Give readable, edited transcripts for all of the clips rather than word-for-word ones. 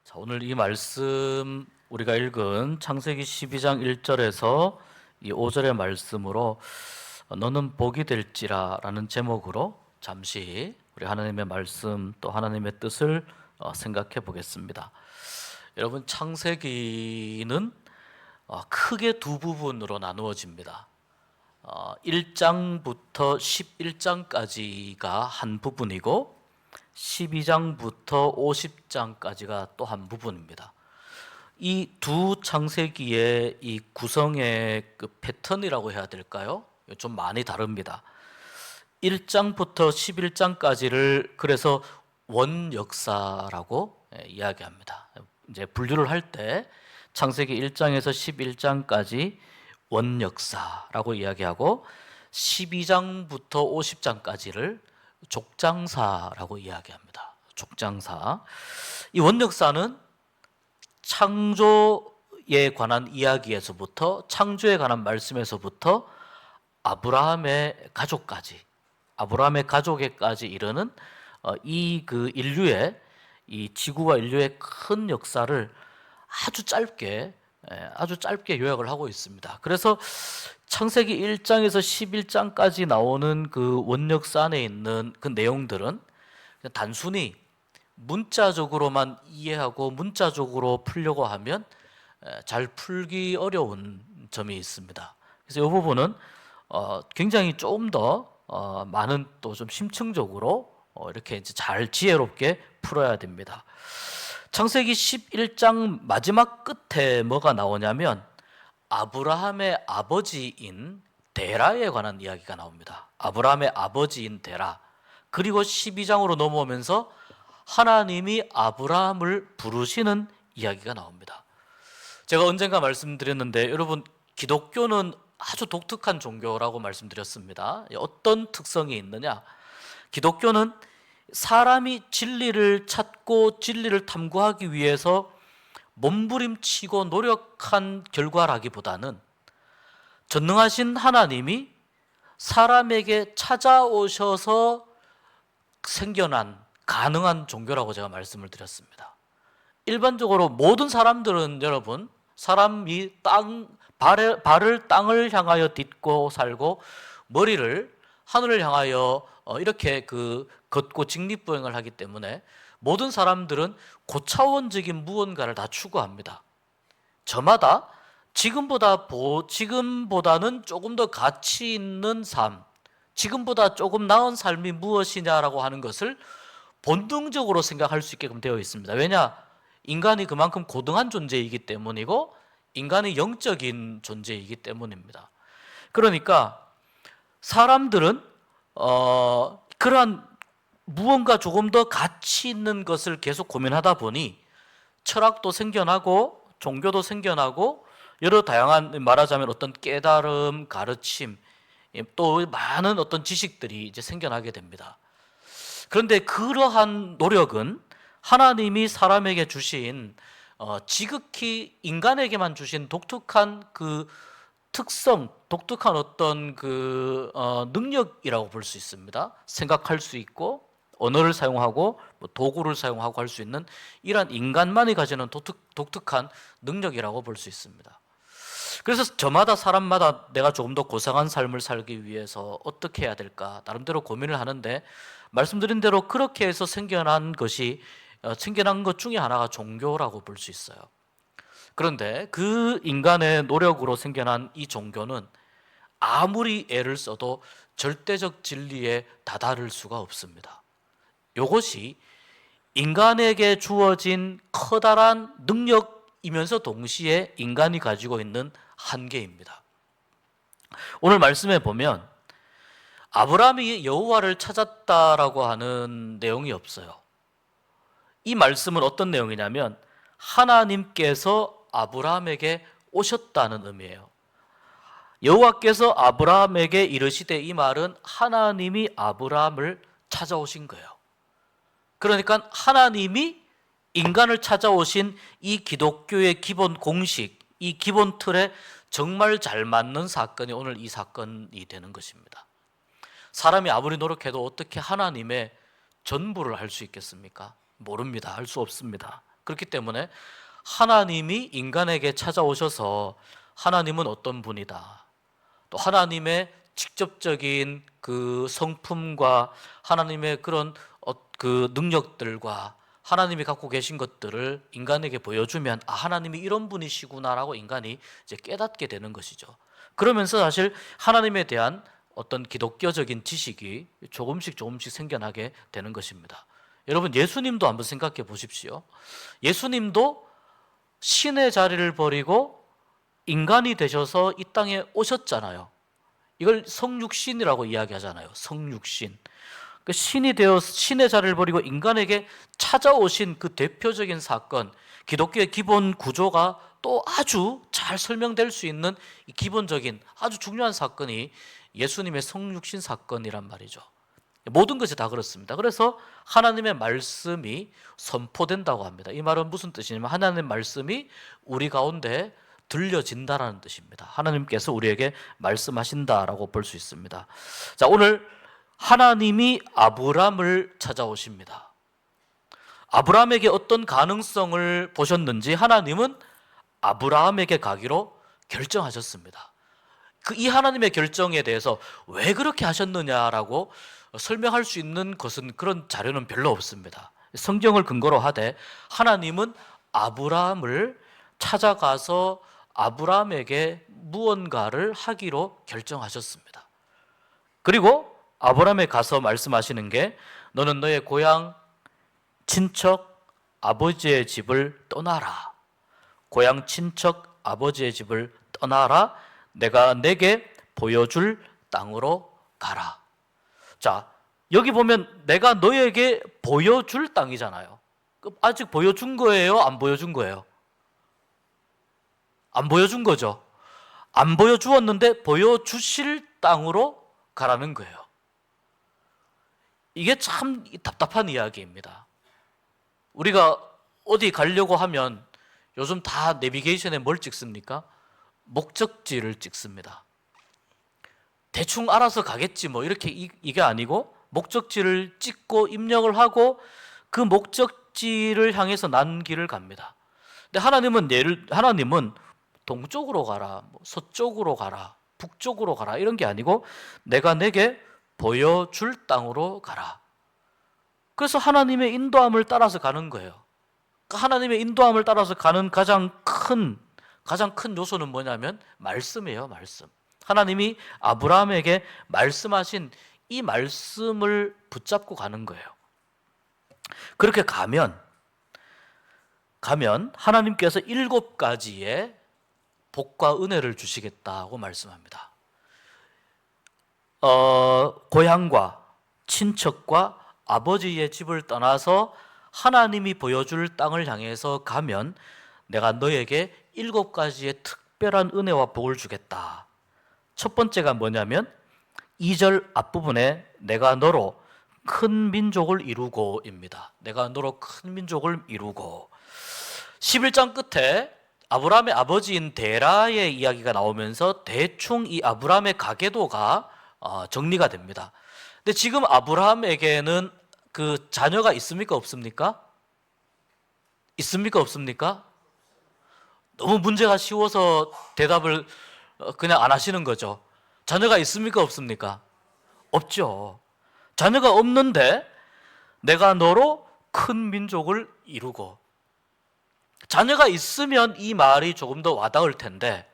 자, 오늘 이 말씀 우리가 읽은 창세기 12장 1절에서 이 5절의 말씀으로 너는 복이 될지라 라는 제목으로 잠시 우리 하나님의 말씀 또 하나님의 뜻을 생각해 보겠습니다. 여러분, 창세기는 크게 두 부분으로 나누어집니다. 1장부터 11장까지가 한 부분이고 12장부터 50장까지가 또 한 부분입니다. 이 두 창세기의 이 구성의 그 패턴이라고 해야 될까요? 좀 많이 다릅니다. 1장부터 11장까지를 그래서 원역사라고 이야기합니다. 이제 분류를 할 때 창세기 1장에서 11장까지 원역사라고 이야기하고 12장부터 50장까지를 족장사라고 이야기합니다. 족장사. 이 원역사는 창조에 관한 이야기에서부터, 창조에 관한 말씀에서부터 아브라함의 가족까지, 아브라함의 가족에까지 이르는 이 그 인류의, 이 지구와 인류의 큰 역사를 아주 짧게 요약을 하고 있습니다. 그래서 창세기 1장에서 11장까지 나오는 그 원역사 안에 있는 그 내용들은 단순히 문자적으로만 이해하고 문자적으로 풀려고 하면 잘 풀기 어려운 점이 있습니다. 그래서 이 부분은 굉장히 조금 더 많은 또 좀 심층적으로 이렇게 이제 잘 지혜롭게 풀어야 됩니다. 창세기 11장 마지막 끝에 뭐가 나오냐면 아브라함의 아버지인 데라에 관한 이야기가 나옵니다. 아브라함의 아버지인 데라. 그리고 12장으로 넘어오면서 하나님이 아브라함을 부르시는 이야기가 나옵니다. 제가 언젠가 말씀드렸는데 여러분, 기독교는 아주 독특한 종교라고 말씀드렸습니다. 어떤 특성이 있느냐? 기독교는 사람이 진리를 찾고 진리를 탐구하기 위해서 몸부림치고 노력한 결과라기보다는 전능하신 하나님이 사람에게 찾아오셔서 생겨난 가능한 종교라고 제가 말씀을 드렸습니다. 일반적으로 모든 사람들은 여러분, 사람이 발을 땅을 향하여 딛고 살고 머리를 하늘을 향하여 이렇게 걷고 직립보행을 하기 때문에 모든 사람들은 고차원적인 무언가를 다 추구합니다. 저마다 지금보다는 조금 더 가치 있는 삶, 지금보다 조금 나은 삶이 무엇이냐라고 하는 것을 본능적으로 생각할 수 있게끔 되어 있습니다. 왜냐? 인간이 그만큼 고등한 존재이기 때문이고 인간이 영적인 존재이기 때문입니다. 그러니까 사람들은 그러한 무언가 조금 더 가치 있는 것을 계속 고민하다 보니 철학도 생겨나고 종교도 생겨나고 여러 다양한, 말하자면 어떤 깨달음, 가르침, 또 많은 어떤 지식들이 이제 생겨나게 됩니다. 그런데 그러한 노력은 하나님이 사람에게 주신 지극히 인간에게만 주신 독특한 그 특성, 독특한 어떤 능력이라고 볼 수 있습니다. 생각할 수 있고 언어를 사용하고 도구를 사용하고 할 수 있는 이러한 인간만이 가지는 독특한 능력이라고 볼 수 있습니다. 그래서 저마다 사람마다 내가 조금 더 고상한 삶을 살기 위해서 어떻게 해야 될까 나름대로 고민을 하는데, 말씀드린 대로 그렇게 해서 생겨난 것 중에 하나가 종교라고 볼 수 있어요. 그런데 그 인간의 노력으로 생겨난 이 종교는 아무리 애를 써도 절대적 진리에 다다를 수가 없습니다. 이것이 인간에게 주어진 커다란 능력이면서 동시에 인간이 가지고 있는 한계입니다. 오늘 말씀에 보면 아브라함이 여호와를 찾았다라고 하는 내용이 없어요. 이 말씀은 어떤 내용이냐면 하나님께서 아브라함에게 오셨다는 의미예요. 여호와께서 아브라함에게 이르시되, 이 말은 하나님이 아브라함을 찾아오신 거예요. 그러니까 하나님이 인간을 찾아오신 이 기독교의 기본 공식, 이 기본 틀에 정말 잘 맞는 사건이 오늘 이 사건이 되는 것입니다. 사람이 아무리 노력해도 어떻게 하나님의 전부를 할 수 있겠습니까? 모릅니다. 할 수 없습니다. 그렇기 때문에 하나님이 인간에게 찾아오셔서 하나님은 어떤 분이다, 또 하나님의 직접적인 그 성품과 하나님의 그런 그 능력들과 하나님이 갖고 계신 것들을 인간에게 보여주면 하나님이 이런 분이시구나라고 인간이 이제 깨닫게 되는 것이죠. 그러면서 사실 하나님에 대한 어떤 기독교적인 지식이 조금씩 생겨나게 되는 것입니다. 여러분, 예수님도 한번 생각해 보십시오. 예수님도 신의 자리를 버리고 인간이 되셔서 이 땅에 오셨잖아요. 이걸 성육신이라고 이야기하잖아요. 성육신. 신이 되어 신의 자리를 버리고 인간에게 찾아오신 그 대표적인 사건, 기독교의 기본 구조가 또 아주 잘 설명될 수 있는 기본적인 아주 중요한 사건이 예수님의 성육신 사건이란 말이죠. 모든 것이 다 그렇습니다. 그래서 하나님의 말씀이 선포된다고 합니다. 이 말은 무슨 뜻이냐면 하나님의 말씀이 우리 가운데 들려진다라는 뜻입니다. 하나님께서 우리에게 말씀하신다라고 볼 수 있습니다. 자, 오늘 하나님이 아브람을 찾아오십니다. 아브람에게 어떤 가능성을 보셨는지 하나님은 아브라함에게 가기로 결정하셨습니다. 이 하나님의 결정에 대해서 왜 그렇게 하셨느냐라고 설명할 수 있는 것은 그런 자료는 별로 없습니다. 성경을 근거로 하되 하나님은 아브라함을 찾아가서 아브라함에게 무언가를 하기로 결정하셨습니다. 그리고 아브라함에 가서 말씀하시는 게 너는 너의 고향, 친척, 아버지의 집을 떠나라. 고향, 친척, 아버지의 집을 떠나라. 내가 내게 보여줄 땅으로 가라. 자, 여기 보면 내가 너에게 보여줄 땅이잖아요. 아직 보여준 거예요? 안 보여준 거예요? 안 보여준 거죠. 안 보여주었는데 보여주실 땅으로 가라는 거예요. 이게 참 답답한 이야기입니다. 우리가 어디 가려고 하면 요즘 다 내비게이션에 뭘 찍습니까? 목적지를 찍습니다. 대충 알아서 가겠지 뭐 이렇게 이게 아니고 목적지를 찍고 입력을 하고 그 목적지를 향해서 난 길을 갑니다. 근데 하나님은 동쪽으로 가라, 서쪽으로 가라, 북쪽으로 가라 이런 게 아니고 내가 내게 보여줄 땅으로 가라. 그래서 하나님의 인도함을 따라서 가는 거예요. 하나님의 인도함을 따라서 가는 가장 큰 요소는 뭐냐면 말씀이에요. 말씀. 하나님이 아브라함에게 말씀하신 이 말씀을 붙잡고 가는 거예요. 그렇게 가면 하나님께서 7가지의 복과 은혜를 주시겠다고 말씀합니다. 고향과 친척과 아버지의 집을 떠나서 하나님이 보여줄 땅을 향해서 가면 내가 너에게 7가지의 특별한 은혜와 복을 주겠다. 첫 번째가 뭐냐면 2절 앞부분에 내가 너로 큰 민족을 이루고입니다. 내가 너로 큰 민족을 이루고. 11장 끝에 아브라함의 아버지인 데라의 이야기가 나오면서 대충 이 아브라함의 가계도가 정리가 됩니다. 근데 지금 아브라함에게는 그 자녀가 있습니까? 없습니까? 있습니까? 없습니까? 너무 문제가 쉬워서 대답을 그냥 안 하시는 거죠. 자녀가 있습니까? 없습니까? 없죠. 자녀가 없는데 내가 너로 큰 민족을 이루고. 자녀가 있으면 이 말이 조금 더 와닿을 텐데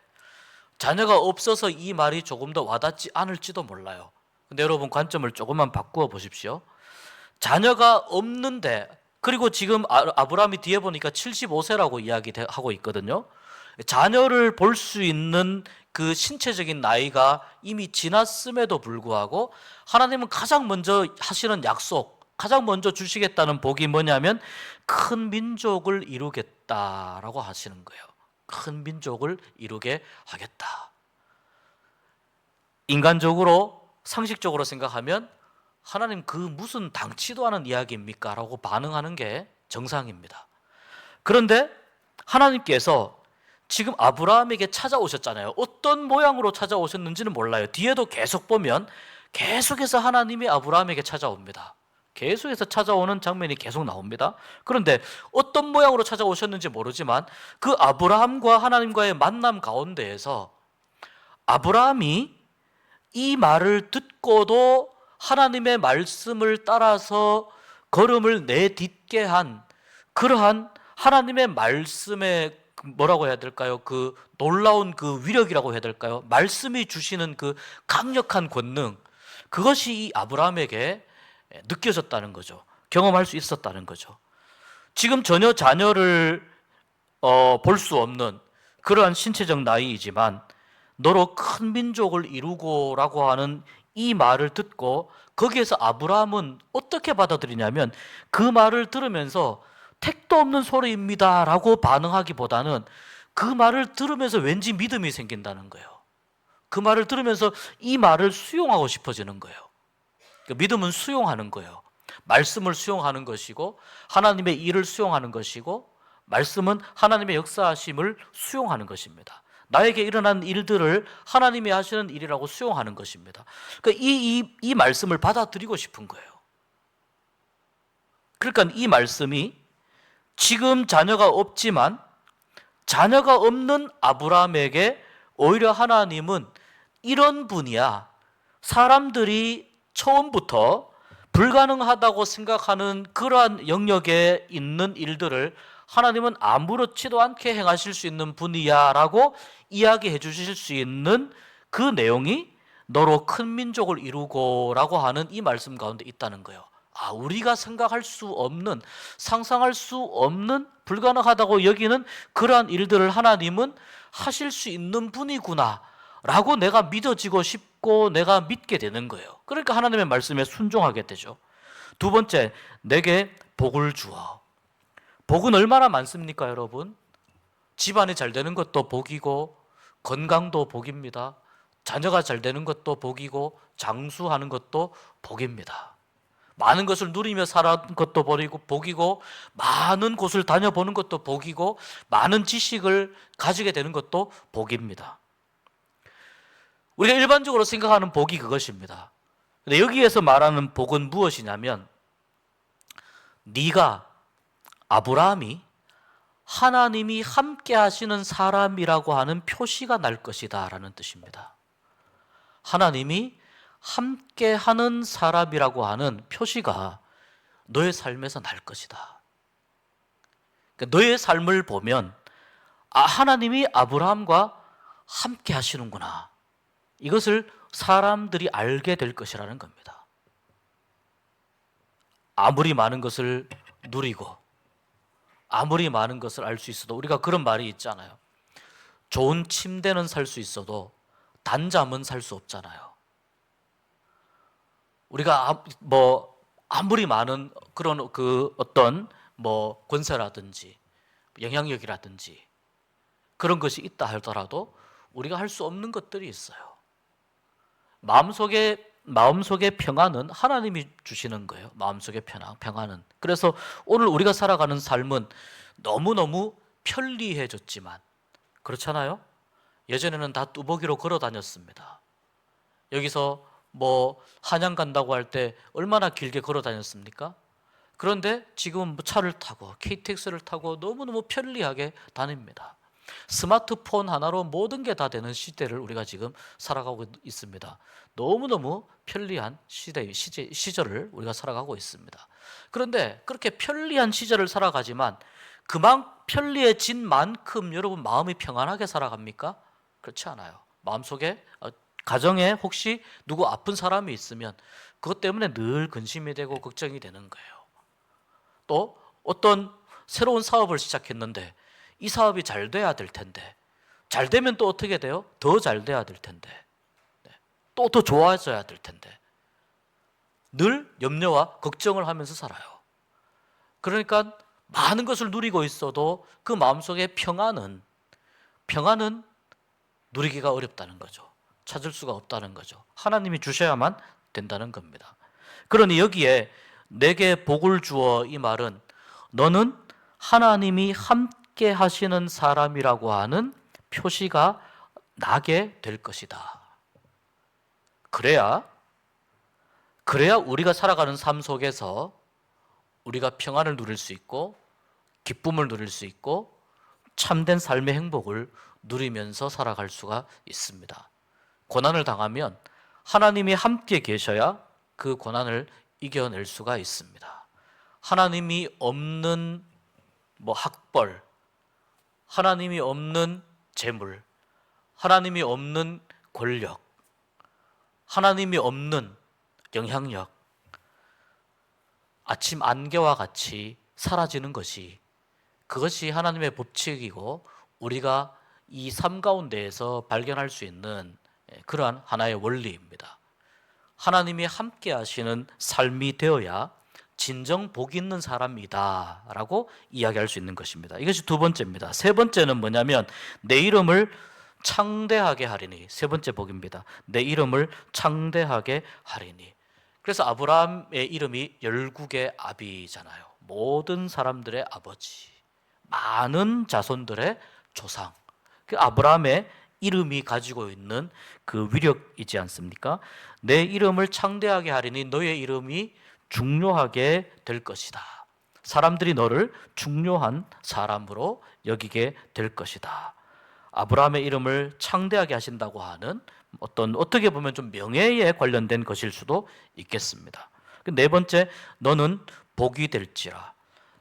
자녀가 없어서 이 말이 조금 더 와닿지 않을지도 몰라요. 근데 여러분 관점을 조금만 바꾸어 보십시오. 자녀가 없는데, 그리고 지금 아브라함이 뒤에 보니까 75세라고 이야기하고 있거든요. 자녀를 볼 수 있는 그 신체적인 나이가 이미 지났음에도 불구하고 하나님은 가장 먼저 하시는 약속, 가장 먼저 주시겠다는 복이 뭐냐면 큰 민족을 이루겠다라고 하시는 거예요. 큰 민족을 이루게 하겠다. 인간적으로 상식적으로 생각하면 하나님 그 무슨 당치도 않은 이야기입니까? 라고 반응하는 게 정상입니다. 그런데 하나님께서 지금 아브라함에게 찾아오셨잖아요. 어떤 모양으로 찾아오셨는지는 몰라요. 뒤에도 계속 보면 계속해서 하나님이 아브라함에게 찾아옵니다. 계속해서 찾아오는 장면이 계속 나옵니다. 그런데 어떤 모양으로 찾아오셨는지 모르지만 그 아브라함과 하나님과의 만남 가운데에서 아브라함이 이 말을 듣고도 하나님의 말씀을 따라서 걸음을 내딛게 한 그러한 하나님의 말씀의 뭐라고 해야 될까요? 그 놀라운 그 위력이라고 해야 될까요? 말씀이 주시는 그 강력한 권능, 그것이 이 아브라함에게 느껴졌다는 거죠. 경험할 수 있었다는 거죠. 지금 전혀 자녀를 볼 수 없는 그러한 신체적 나이이지만 너로 큰 민족을 이루고라고 하는 이 말을 듣고 거기에서 아브라함은 어떻게 받아들이냐면 그 말을 들으면서 택도 없는 소리입니다 라고 반응하기보다는 그 말을 들으면서 왠지 믿음이 생긴다는 거예요. 그 말을 들으면서 이 말을 수용하고 싶어지는 거예요. 믿음은 수용하는 거예요. 말씀을 수용하는 것이고 하나님의 일을 수용하는 것이고 말씀은 하나님의 역사하심을 수용하는 것입니다. 나에게 일어난 일들을 하나님이 하시는 일이라고 수용하는 것입니다. 그러니까 이 말씀을 받아들이고 싶은 거예요. 그러니까 이 말씀이 지금 자녀가 없지만 자녀가 없는 아브라함에게 오히려 하나님은 이런 분이야. 사람들이 처음부터 불가능하다고 생각하는 그러한 영역에 있는 일들을 하나님은 아무렇지도 않게 행하실 수 있는 분이야 라고 이야기해 주실 수 있는 그 내용이 너로 큰 민족을 이루고 라고 하는 이 말씀 가운데 있다는 거예요. 아, 우리가 생각할 수 없는, 상상할 수 없는, 불가능하다고 여기는 그러한 일들을 하나님은 하실 수 있는 분이구나 라고 내가 믿어지고 싶고 내가 믿게 되는 거예요. 그러니까 하나님의 말씀에 순종하게 되죠. 두 번째, 내게 복을 주어. 복은 얼마나 많습니까, 여러분? 집안이 잘 되는 것도 복이고 건강도 복입니다. 자녀가 잘 되는 것도 복이고 장수하는 것도 복입니다. 많은 것을 누리며 살아가는 것도 복이고 많은 곳을 다녀보는 것도 복이고 많은 지식을 가지게 되는 것도 복입니다. 우리가 일반적으로 생각하는 복이 그것입니다. 근데 여기에서 말하는 복은 무엇이냐면 네가 아브라함이 하나님이 함께 하시는 사람이라고 하는 표시가 날 것이다 라는 뜻입니다. 하나님이 함께 하는 사람이라고 하는 표시가 너의 삶에서 날 것이다. 그러니까 너의 삶을 보면 아, 하나님이 아브라함과 함께 하시는구나. 이것을 사람들이 알게 될 것이라는 겁니다. 아무리 많은 것을 누리고 아무리 많은 것을 알 수 있어도 우리가 그런 말이 있잖아요. 좋은 침대는 살 수 있어도 단잠은 살 수 없잖아요. 우리가 아무리 많은 그런 그 어떤 권세라든지 영향력이라든지 그런 것이 있다 하더라도 우리가 할 수 없는 것들이 있어요. 마음속의 평안은 하나님이 주시는 거예요. 마음속의 평안은. 그래서 오늘 우리가 살아가는 삶은 너무너무 편리해졌지만 그렇잖아요. 예전에는 다 뚜벅이로 걸어 다녔습니다. 여기서 한양 간다고 할 때 얼마나 길게 걸어 다녔습니까? 그런데 지금은 차를 타고 KTX를 타고 너무너무 편리하게 다닙니다. 스마트폰 하나로 모든 게 다 되는 시대를 우리가 지금 살아가고 있습니다. 너무너무 편리한 시절을 우리가 살아가고 있습니다. 그런데 그렇게 편리한 시절을 살아가지만 편리해진 만큼 여러분 마음이 평안하게 살아갑니까? 그렇지 않아요. 마음속에 가정에 혹시 누구 아픈 사람이 있으면 그것 때문에 늘 근심이 되고 걱정이 되는 거예요. 또 어떤 새로운 사업을 시작했는데 이 사업이 잘 돼야 될 텐데 잘 되면 또 어떻게 돼요? 더 잘 돼야 될 텐데 또 더 좋아져야 될 텐데 늘 염려와 걱정을 하면서 살아요. 그러니까 많은 것을 누리고 있어도 그 마음속의 평안은 누리기가 어렵다는 거죠. 찾을 수가 없다는 거죠. 하나님이 주셔야만 된다는 겁니다. 그러니 여기에 내게 복을 주어 이 말은 너는 하나님이 함께 하시는 사람이라고 하는 표시가 나게 될 것이다. 그래야 그래야 우리가 살아가는 삶 속에서 우리가 평안을 누릴 수 있고 기쁨을 누릴 수 있고 참된 삶의 행복을 누리면서 살아갈 수가 있습니다. 고난을 당하면 하나님이 함께 계셔야 그 고난을 이겨낼 수가 있습니다. 하나님이 없는 학벌, 하나님이 없는 재물, 하나님이 없는 권력, 하나님이 없는 영향력, 아침 안개와 같이 사라지는 것이, 그것이 하나님의 법칙이고 우리가 이 삶 가운데에서 발견할 수 있는 그러한 하나의 원리입니다. 하나님이 함께 하시는 삶이 되어야 진정 복 있는 사람이다 라고 이야기할 수 있는 것입니다. 이것이 두 번째입니다. 세 번째는 뭐냐면 내 이름을 창대하게 하리니. 세 번째 복입니다. 내 이름을 창대하게 하리니. 그래서 아브라함의 이름이 열국의 아비잖아요. 모든 사람들의 아버지, 많은 자손들의 조상. 그 아브라함의 이름이 가지고 있는 그 위력이지 않습니까? 내 이름을 창대하게 하리니 너의 이름이 중요하게 될 것이다. 사람들이 너를 중요한 사람으로 여기게 될 것이다. 아브라함의 이름을 창대하게 하신다고 하는 어떻게 보면 좀 명예에 관련된 것일 수도 있겠습니다. 네 번째, 너는 복이 될지라.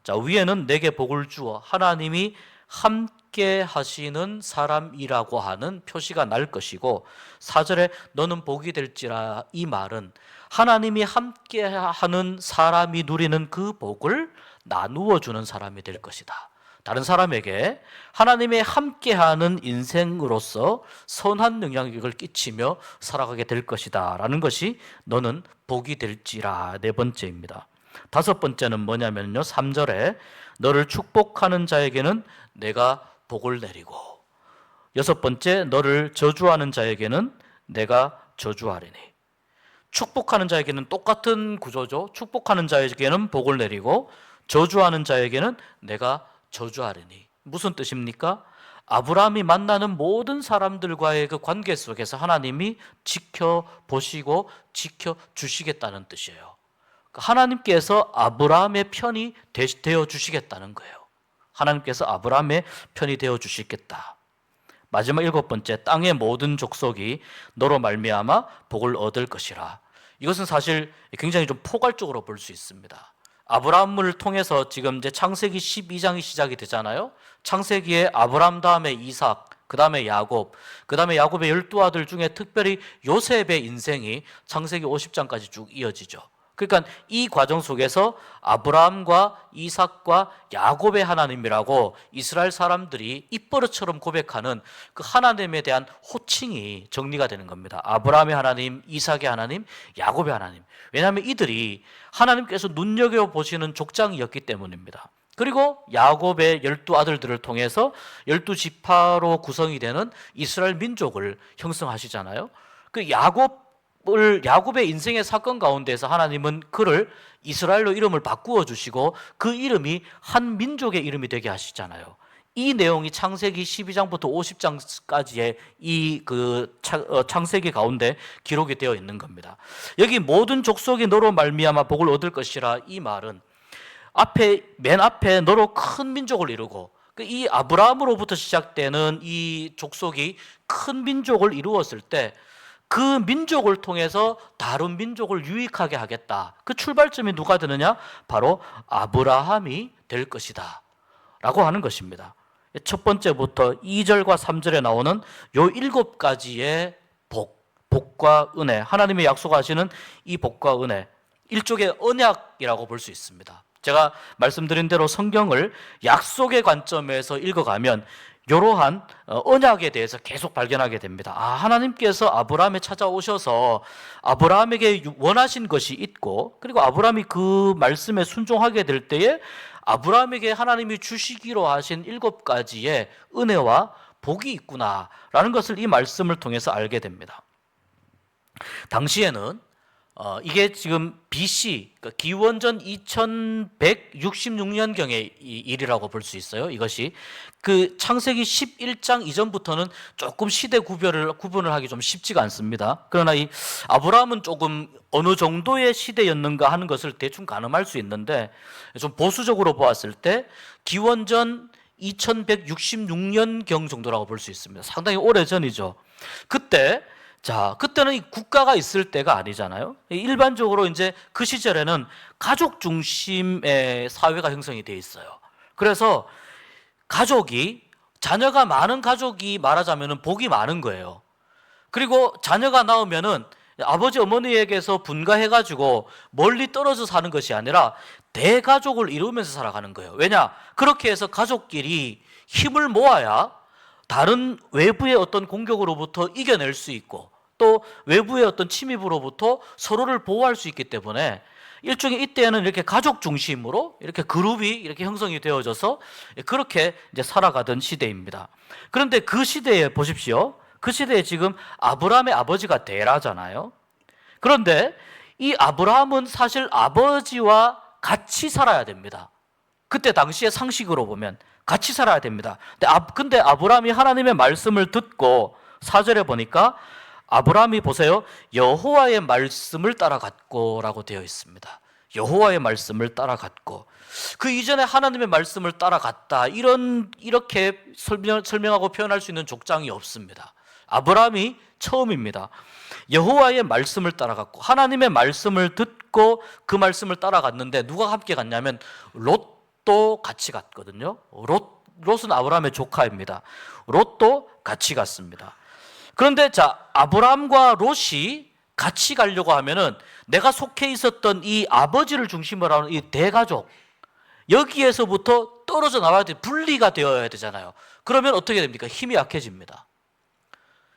자, 위에는 내게 복을 주어 하나님이 함께 하시는 사람이라고 하는 표시가 날 것이고, 4절에 너는 복이 될지라, 이 말은 하나님이 함께 하는 사람이 누리는 그 복을 나누어 주는 사람이 될 것이다. 다른 사람에게 하나님의 함께하는 인생으로서 선한 영향력을 끼치며 살아가게 될 것이다 라는 것이 너는 복이 될지라, 네 번째입니다. 다섯 번째는 뭐냐면요, 3절에 너를 축복하는 자에게는 내가 복을 내리고, 여섯 번째, 너를 저주하는 자에게는 내가 저주하리니. 축복하는 자에게는 똑같은 구조죠. 축복하는 자에게는 복을 내리고 저주하는 자에게는 내가 저주하리니. 무슨 뜻입니까? 아브라함이 만나는 모든 사람들과의 그 관계 속에서 하나님이 지켜보시고 지켜주시겠다는 뜻이에요. 하나님께서 아브라함의 편이 되어 주시겠다는 거예요. 하나님께서 아브라함의 편이 되어 주시겠다. 마지막 일곱 번째, 땅의 모든 족속이 너로 말미암아 복을 얻을 것이라. 이것은 사실 굉장히 좀 포괄적으로 볼 수 있습니다. 아브라함을 통해서 지금 이제 창세기 12장이 시작이 되잖아요. 창세기에 아브라함 다음에 이삭, 그 다음에 야곱, 그 다음에 야곱의 12아들 중에 특별히 요셉의 인생이 창세기 50장까지 쭉 이어지죠. 그러니까 이 과정 속에서 아브라함과 이삭과 야곱의 하나님이라고 이스라엘 사람들이 입버릇처럼 고백하는 그 하나님에 대한 호칭이 정리가 되는 겁니다. 아브라함의 하나님, 이삭의 하나님, 야곱의 하나님. 왜냐하면 이들이 하나님께서 눈여겨보시는 족장이었기 때문입니다. 그리고 야곱의 12아들들을 통해서 12지파로 구성이 되는 이스라엘 민족을 형성하시잖아요. 그 야곱의 인생의 사건 가운데서 하나님은 그를 이스라엘로 이름을 바꾸어 주시고 그 이름이 한 민족의 이름이 되게 하시잖아요. 이 내용이 창세기 12장부터 50장까지의 이 창세기 가운데 기록이 되어 있는 겁니다. 여기 모든 족속이 너로 말미암아 복을 얻을 것이라, 이 말은 맨 앞에 너로 큰 민족을 이루고, 이 아브라함으로부터 시작되는 이 족속이 큰 민족을 이루었을 때 그 민족을 통해서 다른 민족을 유익하게 하겠다. 그 출발점이 누가 되느냐? 바로 아브라함이 될 것이다 라고 하는 것입니다. 첫 번째부터 2절과 3절에 나오는 요 7가지의 복과 은혜, 하나님이 약속하시는 이 복과 은혜, 일종의 언약이라고 볼 수 있습니다. 제가 말씀드린 대로 성경을 약속의 관점에서 읽어가면 이러한 언약에 대해서 계속 발견하게 됩니다. 하나님께서 아브라함에 찾아오셔서 아브라함에게 원하신 것이 있고, 그리고 아브라함이 그 말씀에 순종하게 될 때에 아브라함에게 하나님이 주시기로 하신 7가지의 은혜와 복이 있구나라는 것을 이 말씀을 통해서 알게 됩니다. 당시에는 이게 지금 BC, 그러니까 기원전 2166년경의 일이라고 볼 수 있어요. 이것이 그 창세기 11장 이전부터는 조금 시대 구분을 하기 좀 쉽지가 않습니다. 그러나 이 아브라함은 조금 어느 정도의 시대였는가 하는 것을 대충 가늠할 수 있는데, 좀 보수적으로 보았을 때 기원전 2166년경 정도라고 볼 수 있습니다. 상당히 오래 전이죠. 그때는 이 국가가 있을 때가 아니잖아요. 일반적으로 이제 그 시절에는 가족 중심의 사회가 형성이 돼 있어요. 그래서 자녀가 많은 가족이 말하자면 복이 많은 거예요. 그리고 자녀가 나오면은 아버지 어머니에게서 분가해가지고 멀리 떨어져 사는 것이 아니라 대가족을 이루면서 살아가는 거예요. 왜냐? 그렇게 해서 가족끼리 힘을 모아야 다른 외부의 어떤 공격으로부터 이겨낼 수 있고, 또 외부의 어떤 침입으로부터 서로를 보호할 수 있기 때문에 일종의 이때는 이렇게 가족 중심으로 이렇게 그룹이 이렇게 형성이 되어져서 그렇게 이제 살아가던 시대입니다. 그런데 그 시대에 보십시오. 그 시대에 지금 아브라함의 아버지가 데라잖아요. 그런데 이 아브라함은 사실 아버지와 같이 살아야 됩니다. 그때 당시의 상식으로 보면 같이 살아야 됩니다. 근데 아브라함이 하나님의 말씀을 듣고 4절에 보니까 아브라함이 보세요, 여호와의 말씀을 따라갔고라고 되어 있습니다. 여호와의 말씀을 따라갔고, 그 이전에 하나님의 말씀을 따라갔다 이렇게 설명하고 표현할 수 있는 족장이 없습니다. 아브라함이 처음입니다. 여호와의 말씀을 따라갔고, 하나님의 말씀을 듣고 그 말씀을 따라갔는데 누가 함께 갔냐면 롯도 같이 갔거든요. 롯은 아브라함의 조카입니다. 롯도 같이 갔습니다. 그런데 아브라함과 롯이 같이 가려고 하면은 내가 속해 있었던 이 아버지를 중심으로 하는 이 대가족, 여기에서부터 떨어져 나와야 돼. 분리가 되어야 되잖아요. 그러면 어떻게 됩니까? 힘이 약해집니다.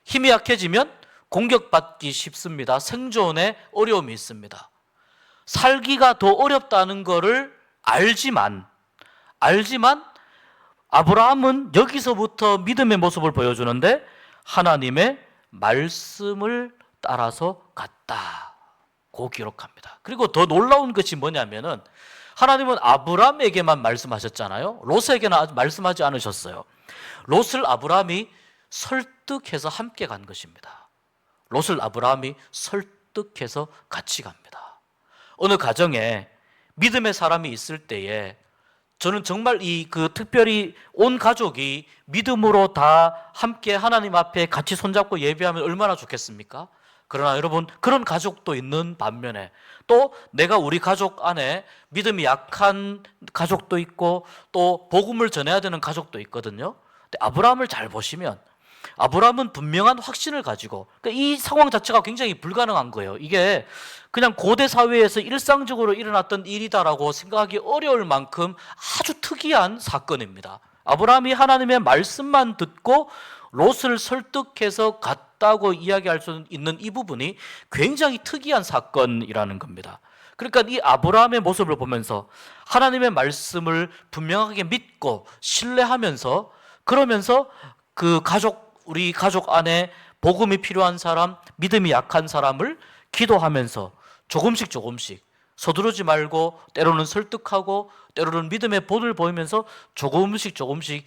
힘이 약해지면 공격받기 쉽습니다. 생존에 어려움이 있습니다. 살기가 더 어렵다는 것을 알지만 아브라함은 여기서부터 믿음의 모습을 보여주는데 하나님의 말씀을 따라서 갔다고 기록합니다. 그리고 더 놀라운 것이 뭐냐면은 하나님은 아브라함에게만 말씀하셨잖아요. 롯에게는 말씀하지 않으셨어요. 롯을 아브라함이 설득해서 함께 간 것입니다. 롯을 아브라함이 설득해서 같이 갑니다. 어느 가정에 믿음의 사람이 있을 때에 저는 정말 특별히 온 가족이 믿음으로 다 함께 하나님 앞에 같이 손잡고 예배하면 얼마나 좋겠습니까? 그러나 여러분, 그런 가족도 있는 반면에 또 내가 우리 가족 안에 믿음이 약한 가족도 있고 또 복음을 전해야 되는 가족도 있거든요. 근데 아브라함을 잘 보시면 아브라함은 분명한 확신을 가지고, 그러니까 이 상황 자체가 굉장히 불가능한 거예요. 이게 그냥 고대 사회에서 일상적으로 일어났던 일이다라고 생각하기 어려울 만큼 아주 특이한 사건입니다. 아브라함이 하나님의 말씀만 듣고 롯을 설득해서 갔다고 이야기할 수 있는 이 부분이 굉장히 특이한 사건이라는 겁니다. 그러니까 이 아브라함의 모습을 보면서 하나님의 말씀을 분명하게 믿고 신뢰하면서, 그러면서 우리 가족 안에 복음이 필요한 사람, 믿음이 약한 사람을 기도하면서 조금씩 서두르지 말고 때로는 설득하고 때로는 믿음의 본을 보이면서 조금씩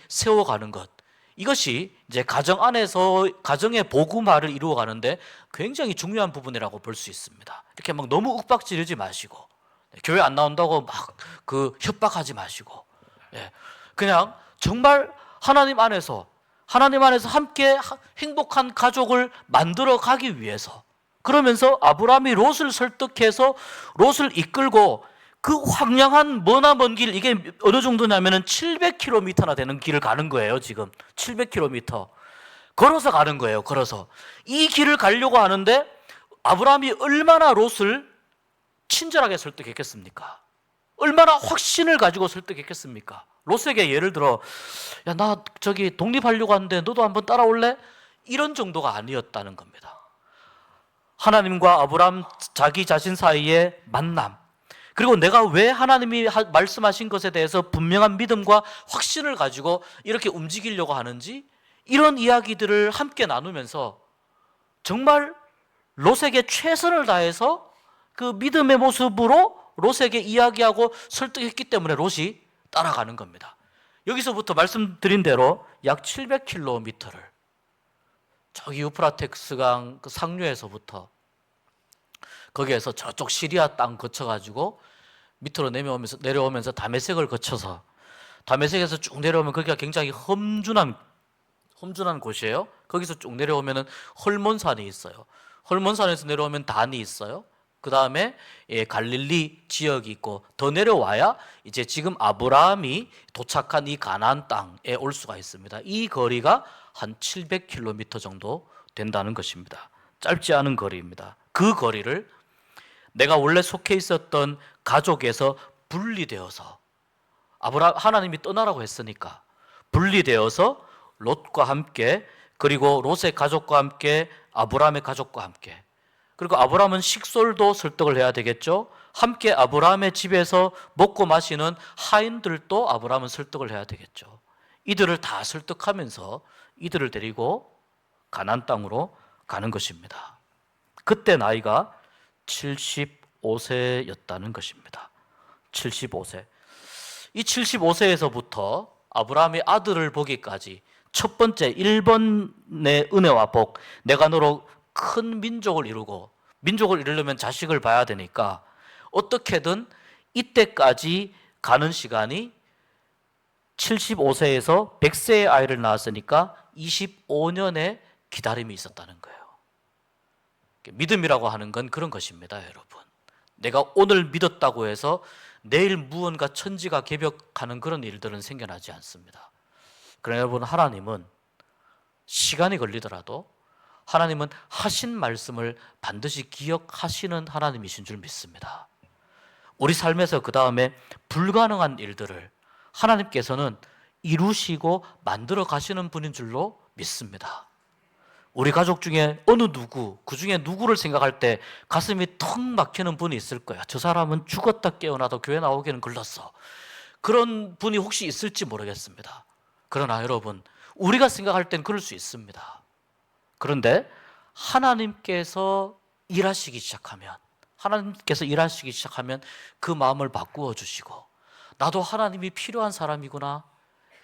세워가는 것, 이것이 이제 가정 안에서 가정의 복음화를 이루어가는데 굉장히 중요한 부분이라고 볼 수 있습니다. 이렇게 막 너무 윽박지르지 마시고, 교회 안 나온다고 막 협박하지 마시고, 그냥 정말 하나님 안에서 함께 행복한 가족을 만들어 가기 위해서, 그러면서 아브라함이 롯을 설득해서 롯을 이끌고 그 황량한 머나 먼 길, 이게 어느 정도냐면은 700km나 되는 길을 가는 거예요. 지금 700km 걸어서 가는 거예요. 걸어서 이 길을 가려고 하는데 아브라함이 얼마나 롯을 친절하게 설득했겠습니까? 얼마나 확신을 가지고 설득했겠습니까? 롯에게 예를 들어, 야, 나 저기 독립하려고 하는데 너도 한번 따라올래? 이런 정도가 아니었다는 겁니다. 하나님과 아브라함 자기 자신 사이의 만남, 그리고 내가 왜 하나님이 말씀하신 것에 대해서 분명한 믿음과 확신을 가지고 이렇게 움직이려고 하는지, 이런 이야기들을 함께 나누면서 정말 롯에게 최선을 다해서 그 믿음의 모습으로 롯에게 이야기하고 설득했기 때문에 롯이 따라가는 겁니다. 여기서부터 말씀드린 대로 약 700km를 저기 유프라테스 강 그 상류에서부터 거기에서 저쪽 시리아 땅 거쳐가지고 밑으로 내려오면서 다메섹을 거쳐서 다메섹에서 쭉 내려오면 거기가 굉장히 험준한 곳이에요. 거기서 쭉 내려오면은 헐몬산이 있어요. 헐몬산에서 내려오면 단이 있어요. 그 다음에 갈릴리 지역이 있고 더 내려와야 이제 지금 아브라함이 도착한 이 가나안 땅에 올 수가 있습니다. 이 거리가 한 700km 정도 된다는 것입니다. 짧지 않은 거리입니다. 그 거리를 내가 원래 속해 있었던 가족에서 분리되어서 하나님이 떠나라고 했으니까 분리되어서 롯과 함께 그리고 롯의 가족과 함께 아브라함의 가족과 함께 그리고 아브라함은 식솔도 설득을 해야 되겠죠. 함께 아브라함의 집에서 먹고 마시는 하인들도 아브라함은 설득을 해야 되겠죠. 이들을 다 설득하면서 이들을 데리고 가나안 땅으로 가는 것입니다. 그때 나이가 75세였다는 것입니다. 75세. 이 75세에서부터 아브라함이 아들을 보기까지 첫 번째 1번의 은혜와 복, 내가 너로 큰 민족을 이루고 민족을 이루려면 자식을 봐야 되니까 어떻게든 이때까지 가는 시간이 75세에서 100세의 아이를 낳았으니까 25년의 기다림이 있었다는 거예요. 믿음이라고 하는 건 그런 것입니다, 여러분. 내가 오늘 믿었다고 해서 내일 무언가 천지가 개벽하는 그런 일들은 생겨나지 않습니다. 그러나 여러분, 하나님은 시간이 걸리더라도 하나님은 하신 말씀을 반드시 기억하시는 하나님이신 줄 믿습니다. 우리 삶에서 그 다음에 불가능한 일들을 하나님께서는 이루시고 만들어 가시는 분인 줄로 믿습니다. 우리 가족 중에 어느 누구, 그 중에 누구를 생각할 때 가슴이 턱 막히는 분이 있을 거야. 저 사람은 죽었다 깨어나도 교회 나오기는 글렀어. 그런 분이 혹시 있을지 모르겠습니다. 그러나 여러분, 우리가 생각할 땐 그럴 수 있습니다. 그런데 하나님께서 일하시기 시작하면 그 마음을 바꾸어 주시고 나도 하나님이 필요한 사람이구나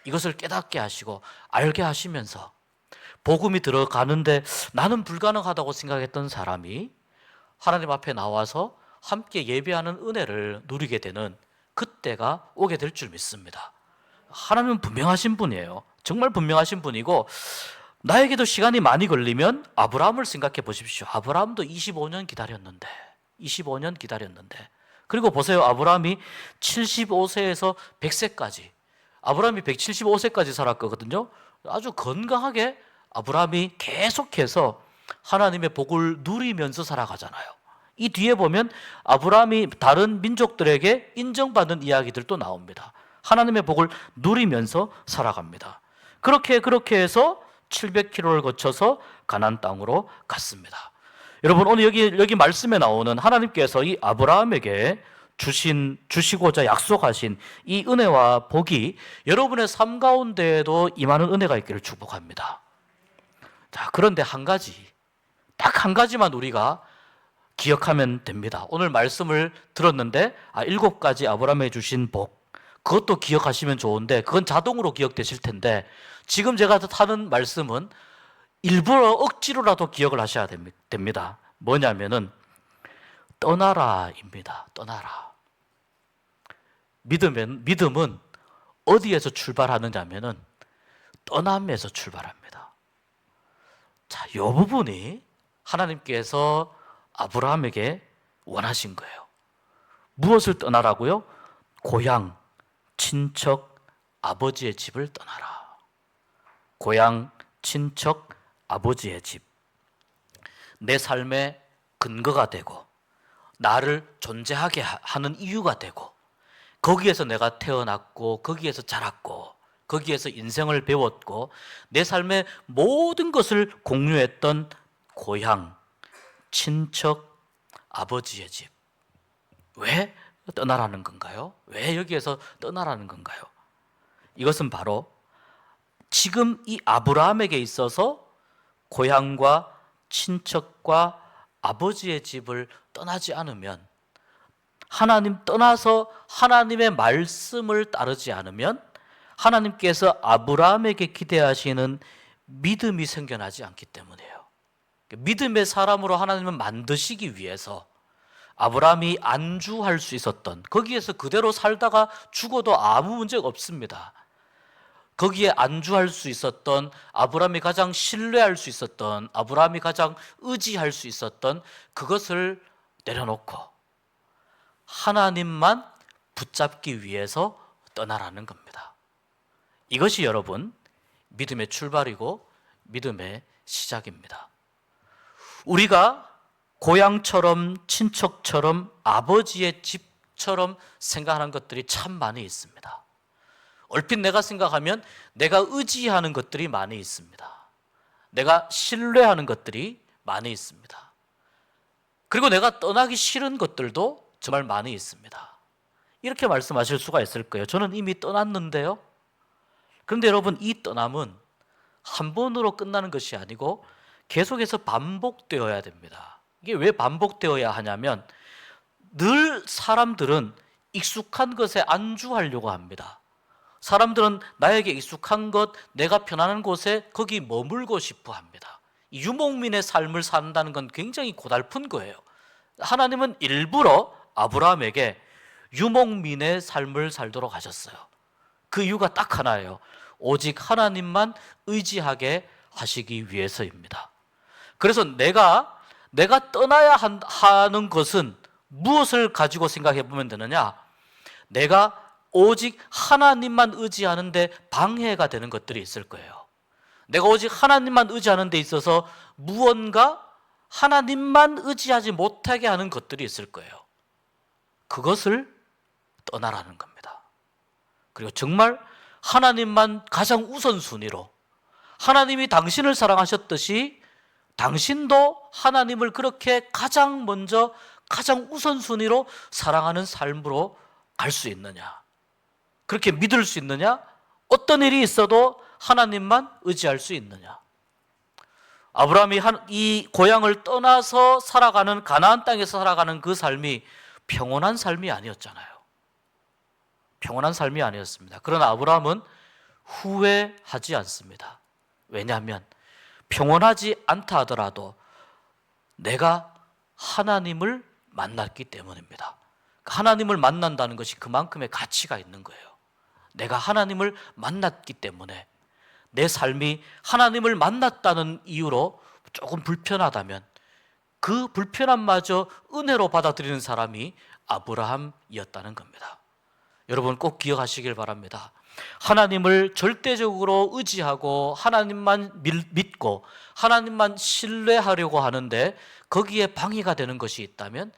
이것을 깨닫게 하시고 알게 하시면서 복음이 들어가는데 나는 불가능하다고 생각했던 사람이 하나님 앞에 나와서 함께 예배하는 은혜를 누리게 되는 그때가 오게 될 줄 믿습니다. 하나님은 분명하신 분이에요. 정말 분명하신 분이고 나에게도 시간이 많이 걸리면 아브라함을 생각해 보십시오. 아브라함도 25년 기다렸는데 그리고 보세요. 아브라함이 75세에서 100세까지 아브라함이 175세까지 살았거든요. 아주 건강하게 아브라함이 계속해서 하나님의 복을 누리면서 살아가잖아요. 이 뒤에 보면 아브라함이 다른 민족들에게 인정받는 이야기들도 나옵니다. 하나님의 복을 누리면서 살아갑니다. 그렇게 하서 700km를 거쳐서 가나안 땅으로 갔습니다. 여러분, 오늘 여기 말씀에 나오는 하나님께서 이 아브라함에게 주시고자 약속하신 이 은혜와 복이 여러분의 삶 가운데에도 임하는 은혜가 있기를 축복합니다. 자, 그런데 딱 한 가지만 우리가 기억하면 됩니다. 오늘 말씀을 들었는데 7가지 아브라함에 주신 복, 그것도 기억하시면 좋은데 그건 자동으로 기억되실 텐데 지금 제가 하는 말씀은 일부러 억지로라도 기억을 하셔야 됩니다. 뭐냐면은 떠나라입니다. 떠나라. 믿음은 어디에서 출발하느냐면은 떠남에서 출발합니다. 자, 이 부분이 하나님께서 아브라함에게 원하신 거예요. 무엇을 떠나라고요? 고향, 친척, 아버지의 집을 떠나라. 고향, 친척, 아버지의 집. 내 삶의 근거가 되고 나를 존재하게 하는 이유가 되고 거기에서 내가 태어났고 거기에서 자랐고 거기에서 인생을 배웠고 내 삶의 모든 것을 공유했던 고향, 친척, 아버지의 집. 왜 떠나라는 건가요? 왜 여기에서 떠나라는 건가요? 이것은 바로 지금 이 아브라함에게 있어서 고향과 친척과 아버지의 집을 떠나지 않으면, 하나님 떠나서 하나님의 말씀을 따르지 않으면 하나님께서 아브라함에게 기대하시는 믿음이 생겨나지 않기 때문이에요. 믿음의 사람으로 하나님을 만드시기 위해서 아브라함이 안주할 수 있었던, 거기에서 그대로 살다가 죽어도 아무 문제가 없습니다. 거기에 안주할 수 있었던, 아브라함이 가장 신뢰할 수 있었던, 아브라함이 가장 의지할 수 있었던 그것을 내려놓고 하나님만 붙잡기 위해서 떠나라는 겁니다. 이것이 여러분 믿음의 출발이고 믿음의 시작입니다. 우리가 고향처럼, 친척처럼, 아버지의 집처럼 생각하는 것들이 참 많이 있습니다. 얼핏 내가 생각하면 내가 의지하는 것들이 많이 있습니다. 내가 신뢰하는 것들이 많이 있습니다. 그리고 내가 떠나기 싫은 것들도 정말 많이 있습니다. 이렇게 말씀하실 수가 있을 거예요. 저는 이미 떠났는데요. 그런데 여러분, 이 떠남은 한 번으로 끝나는 것이 아니고 계속해서 반복되어야 됩니다. 이게 왜 반복되어야 하냐면 늘 사람들은 익숙한 것에 안주하려고 합니다. 사람들은 나에게 익숙한 것, 내가 편안한 곳에 거기 머물고 싶어 합니다. 유목민의 삶을 산다는 건 굉장히 고달픈 거예요. 하나님은 일부러 아브라함에게 유목민의 삶을 살도록 하셨어요. 그 이유가 딱 하나예요. 오직 하나님만 의지하게 하시기 위해서입니다. 그래서 내가 떠나야 하는 것은 무엇을 가지고 생각해 보면 되느냐? 내가 오직 하나님만 의지하는데 방해가 되는 것들이 있을 거예요. 내가 오직 하나님만 의지하는 데 있어서 무언가 하나님만 의지하지 못하게 하는 것들이 있을 거예요. 그것을 떠나라는 겁니다. 그리고 정말 하나님만 가장 우선순위로, 하나님이 당신을 사랑하셨듯이 당신도 하나님을 그렇게 가장 먼저, 가장 우선순위로 사랑하는 삶으로 갈 수 있느냐? 그렇게 믿을 수 있느냐? 어떤 일이 있어도 하나님만 의지할 수 있느냐? 아브라함이 이 고향을 떠나서 살아가는, 가나안 땅에서 살아가는 그 삶이 평온한 삶이 아니었잖아요. 평온한 삶이 아니었습니다. 그러나 아브라함은 후회하지 않습니다. 왜냐하면 평온하지 않다 하더라도 내가 하나님을 만났기 때문입니다. 하나님을 만난다는 것이 그만큼의 가치가 있는 거예요. 내가 하나님을 만났기 때문에 내 삶이 하나님을 만났다는 이유로 조금 불편하다면 그 불편함마저 은혜로 받아들이는 사람이 아브라함이었다는 겁니다. 여러분 꼭 기억하시길 바랍니다. 하나님을 절대적으로 의지하고 하나님만 믿고 하나님만 신뢰하려고 하는데 거기에 방해가 되는 것이 있다면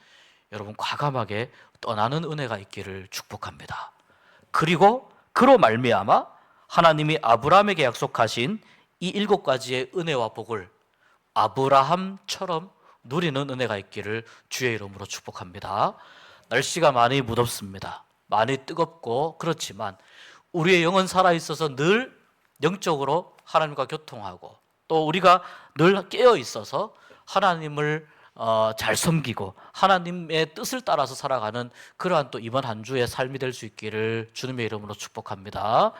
여러분 과감하게 떠나는 은혜가 있기를 축복합니다. 그리고 그로 말미암아 하나님이 아브라함에게 약속하신 이 7가지의 은혜와 복을 아브라함처럼 누리는 은혜가 있기를 주의 이름으로 축복합니다. 날씨가 많이 무덥습니다. 많이 뜨겁고 그렇지만 우리의 영은 살아있어서 늘 영적으로 하나님과 교통하고 또 우리가 늘 깨어있어서 하나님을 잘 섬기고 하나님의 뜻을 따라서 살아가는 그러한 또 이번 한 주의 삶이 될 수 있기를 주님의 이름으로 축복합니다.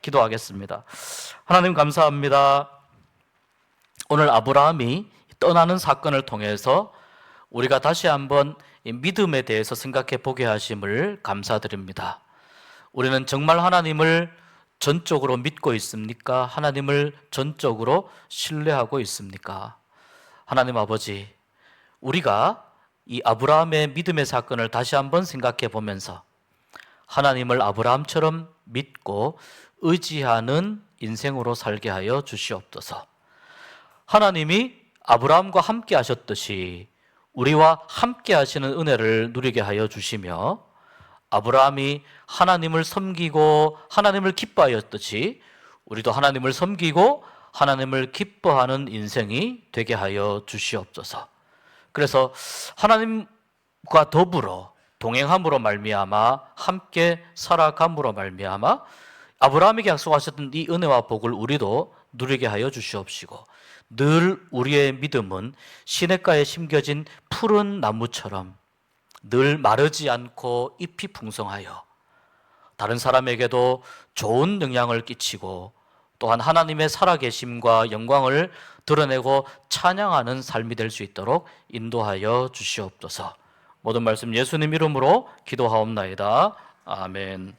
기도하겠습니다. 하나님 감사합니다. 오늘 아브라함이 떠나는 사건을 통해서 우리가 다시 한번 믿음에 대해서 생각해 보게 하심을 감사드립니다. 우리는 정말 하나님을 전적으로 믿고 있습니까? 하나님을 전적으로 신뢰하고 있습니까? 하나님 아버지, 우리가 이 아브라함의 믿음의 사건을 다시 한번 생각해 보면서 하나님을 아브라함처럼 믿고 의지하는 인생으로 살게 하여 주시옵소서. 하나님이 아브라함과 함께 하셨듯이 우리와 함께 하시는 은혜를 누리게 하여 주시며 아브라함이 하나님을 섬기고 하나님을 기뻐하였듯이 우리도 하나님을 섬기고 하나님을 기뻐하는 인생이 되게 하여 주시옵소서. 그래서 하나님과 더불어 동행함으로 말미암아 함께 살아감으로 말미암아 아브라함에게 약속하셨던 이 은혜와 복을 우리도 누리게 하여 주시옵시고 늘 우리의 믿음은 시냇가에 심겨진 푸른 나무처럼 늘 마르지 않고 잎이 풍성하여 다른 사람에게도 좋은 영향을 끼치고 또한 하나님의 살아계심과 영광을 드러내고 찬양하는 삶이 될 수 있도록 인도하여 주시옵소서. 모든 말씀 예수님 이름으로 기도하옵나이다. 아멘.